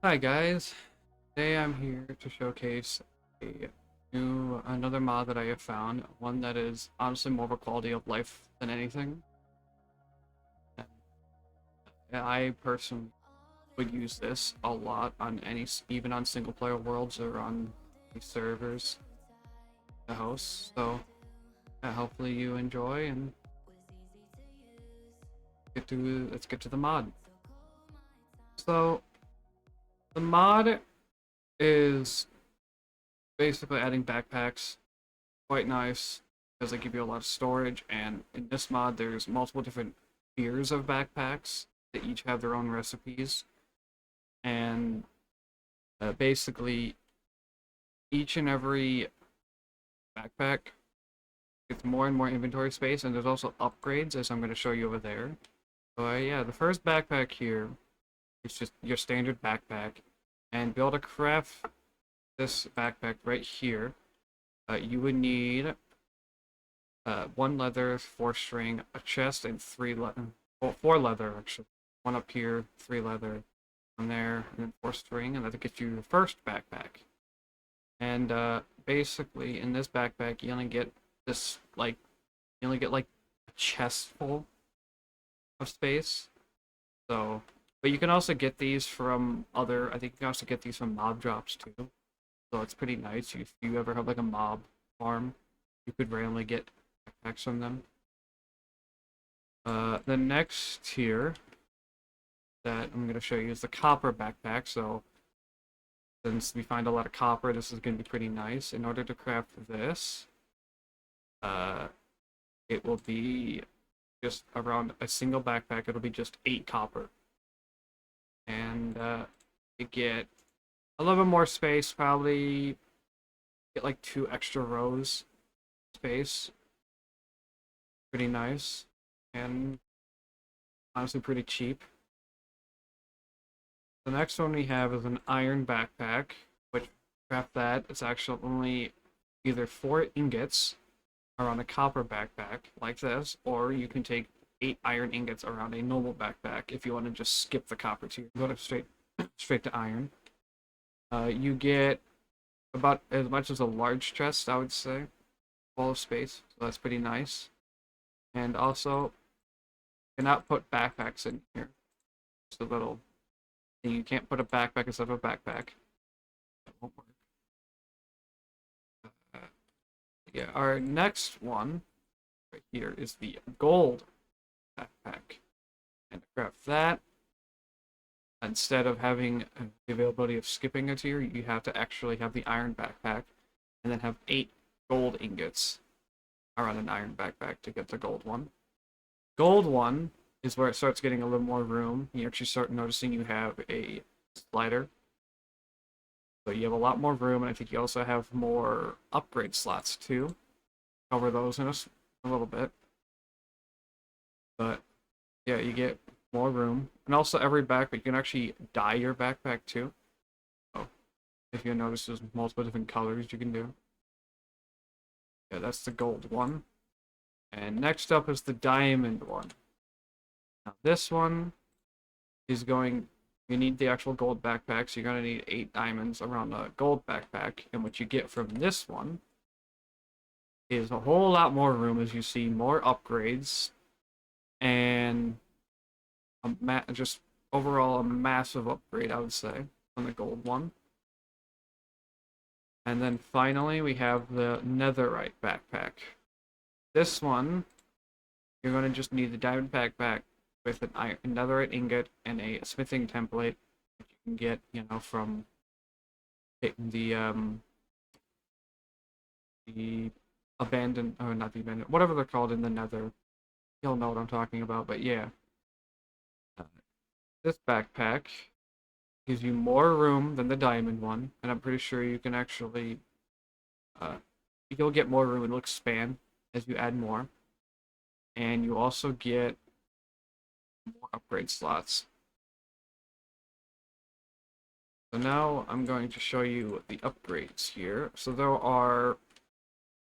Hi guys, today I'm here to showcase another mod that I have found, one that is honestly more of a quality of life than anything. And I personally would use this a lot on even on single player worlds or on the servers the host. So hopefully you enjoy and let's get to the mod. So the mod is basically adding backpacks. Quite nice because they give you a lot of storage, and in this mod there's multiple different tiers of backpacks that each have their own recipes, and basically each and every backpack gets more and more inventory space, and there's also upgrades, as I'm going to show you over there. So yeah, the first backpack here is just your standard backpack, and to be able to craft this backpack right here, you would need one leather, four string, a chest, and four leather actually. One up here, three leather, one there, and then four string, and that'll get you your first backpack. And basically, in this backpack, you only get like a chest full of space. So, but you can also get these from I think you can also get these from mob drops too. So it's pretty nice. If you ever have like a mob farm, you could randomly get backpacks from them. The next tier that I'm going to show you is the copper backpack. So since we find a lot of copper, this is going to be pretty nice. In order to craft this, uh, it will be just around a single backpack. It'll be just 8 copper. And you get a little bit more space, probably get like 2 extra rows space. Pretty nice. And honestly pretty cheap. The next one we have is an iron backpack, which craft that, it's actually only either 4 ingots around a copper backpack, like this, or you can take 8 iron ingots around a normal backpack if you want to just skip the copper tier. Go to straight to iron. You get about as much as a large chest, I would say, full of space, so that's pretty nice. And also, you cannot put backpacks in here. Just a little thing. You can't put a backpack instead of a backpack. That won't work. Yeah, our next one right here is the gold backpack. And to craft that, instead of having the availability of skipping a tier, you have to actually have the iron backpack and then have 8 gold ingots around an iron backpack to get the gold one. Gold one is where it starts getting a little more room. You actually start noticing you have a slider. So you have a lot more room, and I think you also have more upgrade slots too. Cover those in a little bit. But yeah, you get more room. And also every backpack, you can actually dye your backpack too. So if you notice there's multiple different colors you can do. Yeah, that's the gold one. And next up is the diamond one. Now this one is you need the actual gold backpack, so you're going to need 8 diamonds around a gold backpack. And what you get from this one is a whole lot more room, as you see, more upgrades, and just overall a massive upgrade, I would say, on the gold one. And then finally, we have the netherite backpack. This one, you're going to just need the diamond backpack with an netherite ingot and a smithing template that you can get, from the abandoned, or not the abandoned, whatever they're called in the nether. You'll know what I'm talking about, but yeah. This backpack gives you more room than the diamond one, and I'm pretty sure you can actually, you'll get more room, it'll expand as you add more. And you also get more upgrade slots. So now I'm going to show you the upgrades here. So there are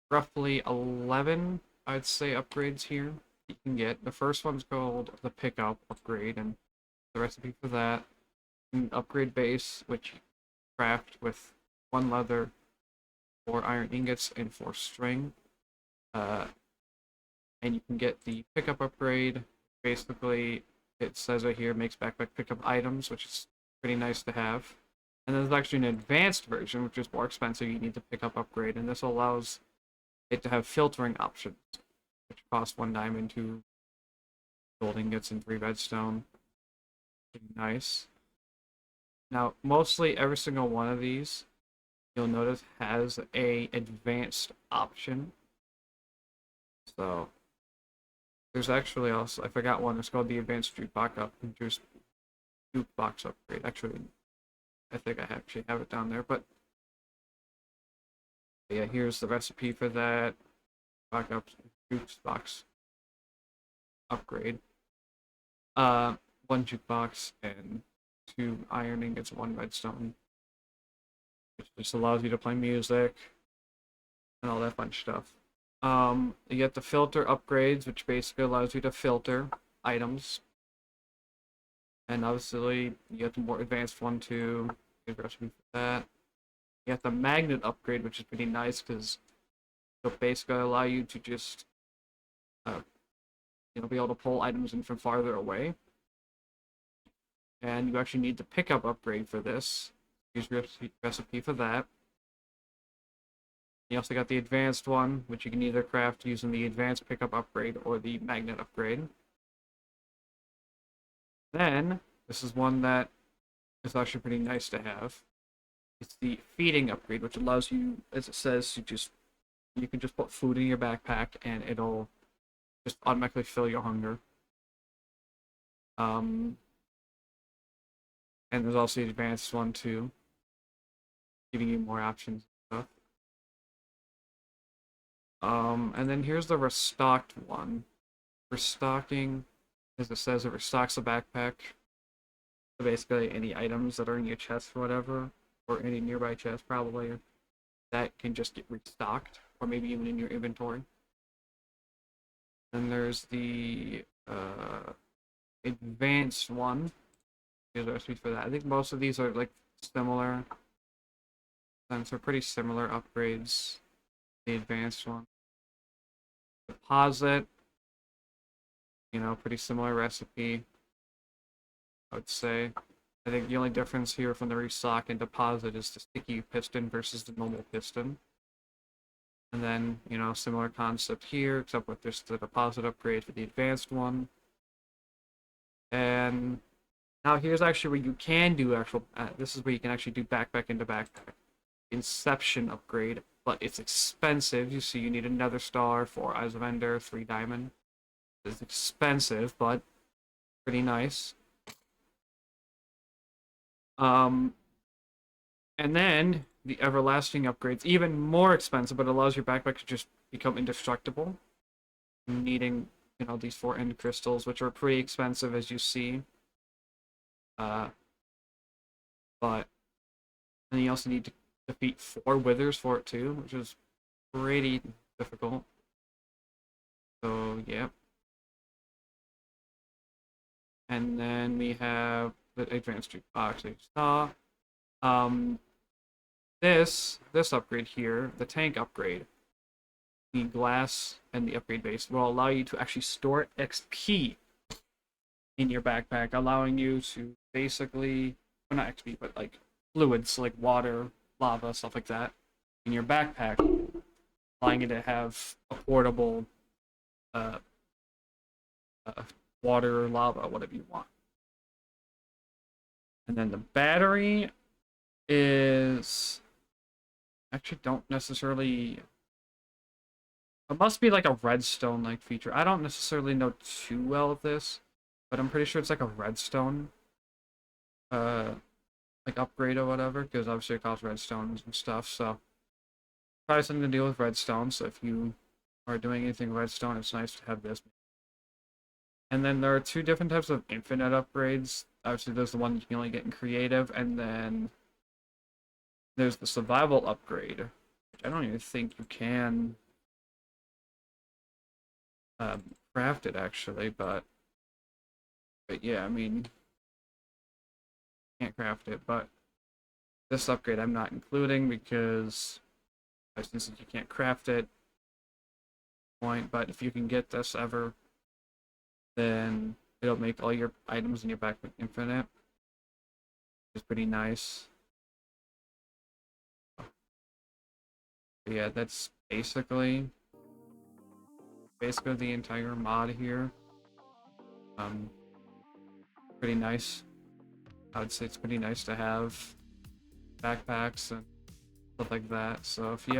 roughly 11, I'd say, upgrades here you can get. The first one's called the pickup upgrade, and the recipe for that. an upgrade base, which you craft with 1 leather, 4 iron ingots, and 4 string. Uh, and you can get the pickup upgrade. Basically, it says right here, makes backpack pickup items, which is pretty nice to have. And there's actually an advanced version, which is more expensive. You need to pick up upgrade, and this allows it to have filtering options, which cost 1 diamond, 2 gold ingots, and 3 redstone. Pretty nice. Now, mostly every single one of these, you'll notice, has a advanced option. So there's actually also, I forgot one, it's called the advanced jukebox upgrade. Actually, I think I actually have it down there, but yeah, here's the recipe for that jukebox upgrade. 1 jukebox and 2 iron ingots, 1 redstone, which just allows you to play music and all that fun stuff. You get the filter upgrades, which basically allows you to filter items. And obviously, you get the more advanced one too. Get a recipe for that. You get the magnet upgrade, which is pretty nice because it'll basically allow you to just, be able to pull items in from farther away. And you actually need the pickup upgrade for this. Use recipe for that. You also got the advanced one, which you can either craft using the advanced pickup upgrade or the magnet upgrade. Then, this is one that is actually pretty nice to have. It's the feeding upgrade, which allows you, as it says, you can just put food in your backpack and it'll just automatically fill your hunger. And there's also the advanced one too, giving you more options and stuff. And then here's the restocked one. Restocking, as it says, it restocks the backpack. So basically, any items that are in your chest or whatever, or any nearby chest probably, that can just get restocked, or maybe even in your inventory. Then there's the advanced one. Here's a recipe for that. I think most of these are like similar. They're pretty similar upgrades. The advanced one. Deposit. Pretty similar recipe, I would say. I think the only difference here from the restock and deposit is the sticky piston versus the normal piston. And then, similar concept here, except with just the deposit upgrade for the advanced one. And now here's actually where you can do this is where you can actually do backpack into backpack. Inception upgrade, but it's expensive. You see, you need another star, 4 Eyes of Ender, 3 diamond. It's expensive, but pretty nice. And then the everlasting upgrades, even more expensive, but allows your backpack to just become indestructible. Needing, these 4 end crystals, which are pretty expensive as you see. But then you also need to defeat 4 withers for it too, which is pretty difficult. So yeah. And then we have the advanced jukebox you saw. This upgrade here, the tank upgrade, the glass and the upgrade base will allow you to actually store XP in your backpack, allowing you to basically, well, not XP, but like fluids like water, lava, stuff like that, in your backpack, allowing you to have a portable water, lava, whatever you want. And then the battery is actually don't necessarily. It must be like a redstone like feature. I don't necessarily know too well of this, but I'm pretty sure it's like a redstone like upgrade or whatever, because obviously it costs redstones and stuff, so probably something to deal with redstone. So if you are doing anything redstone, it's nice to have this. And then there are 2 different types of infinite upgrades. Obviously there's the one you can only get in creative, and then there's the survival upgrade, which I don't even think you can craft it actually, but yeah, I mean, can't craft it. But this upgrade I'm not including because since you can't craft it, point. But if you can get this ever, then it'll make all your items in your backpack infinite, which is pretty nice. But yeah, that's basically the entire mod here. Pretty nice. I would say it's pretty nice to have backpacks and stuff like that. So if you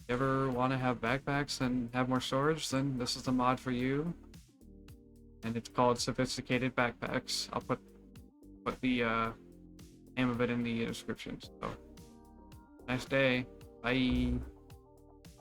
ever want to have backpacks and have more storage, then this is the mod for you. And it's called Sophisticated Backpacks. I'll put the name of it in the description. So nice day. Bye.